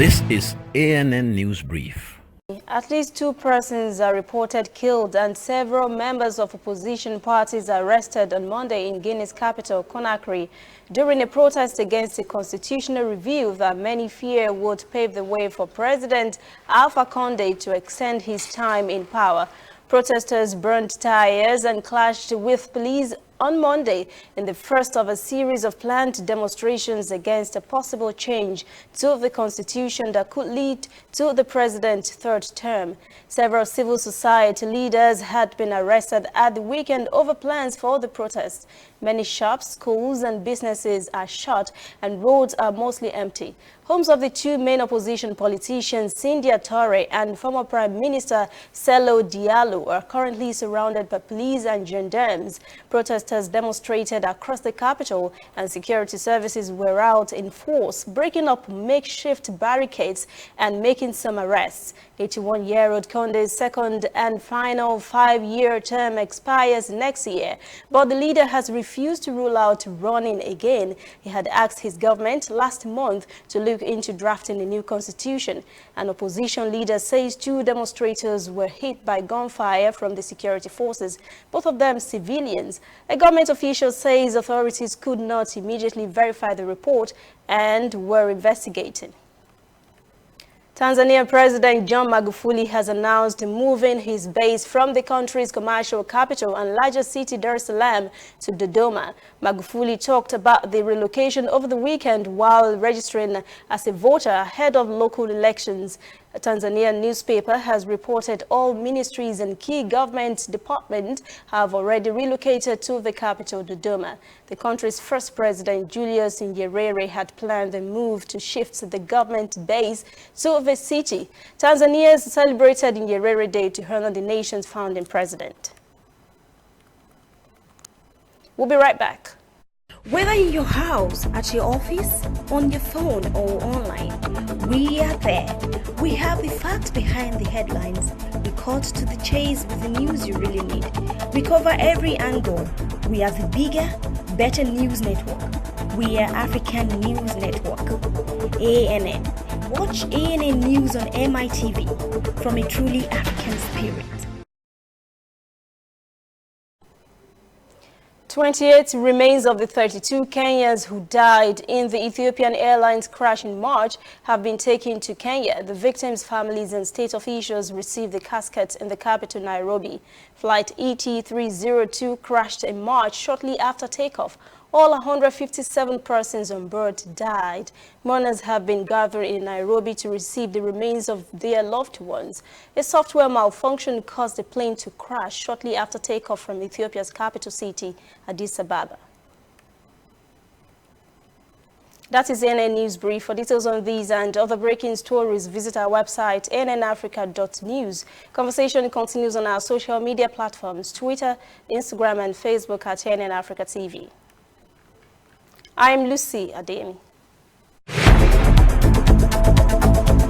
This is ANN News Brief. At least 2 persons are reported killed and several members of opposition parties arrested on Monday in Guinea's capital, Conakry, during a protest against a constitutional review that many fear would pave the way for President Alpha Condé to extend his time in power. Protesters burned tires and clashed with police on Monday in the first of a series of planned demonstrations against a possible change to the constitution that could lead to the president's third term. Several civil society leaders had been arrested at the weekend over plans for the protest. Many shops, schools and businesses are shut and roads are mostly empty. Homes of the 2 main opposition politicians, Cynthia Touré and former Prime Minister Cellou Diallo, are currently surrounded by police and gendarmes. Protesters demonstrated across the capital and security services were out in force, breaking up makeshift barricades and making some arrests. 81-year-old Condé's second and final 5-year term expires next year, but the leader has refused to rule out running again. He had asked his government last month to look into drafting a new constitution. An opposition leader says 2 demonstrators were hit by gunfire from the security forces, both of them civilians. A government official says authorities could not immediately verify the report and were investigating. Tanzania President John Magufuli has announced moving his base from the country's commercial capital and largest city, Dar es Salaam, to Dodoma. Magufuli talked about the relocation over the weekend while registering as a voter ahead of local elections. A Tanzanian newspaper has reported all ministries and key government departments have already relocated to the capital, Dodoma. The country's first president, Julius Nyerere, had planned the move to shift the government base to the city. Tanzanians celebrated Nyerere Day to honor the nation's founding president. We'll be right back. Whether in your house, at your office, on your phone or online, we are there. We have the facts behind the headlines. We cut to the chase with the news you really need. We cover every angle. We are the bigger, better news network. We are African News Network. ANN. Watch ANN News on MITV from a truly African spirit. 28 remains of the 32 Kenyans who died in the Ethiopian Airlines crash in March have been taken to Kenya. The victims' families and state officials received the caskets in the capital, Nairobi. Flight ET-302 crashed in March shortly after takeoff. All 157 persons on board died. Mourners have been gathering in Nairobi to receive the remains of their loved ones. A software malfunction caused the plane to crash shortly after takeoff from Ethiopia's capital city, Addis Ababa. That is ANN News Brief. For details on these and other breaking stories, visit our website, annafrica.news. Conversation continues on our social media platforms, Twitter, Instagram, and Facebook at ANN Africa TV. I'm Lucy Ademi.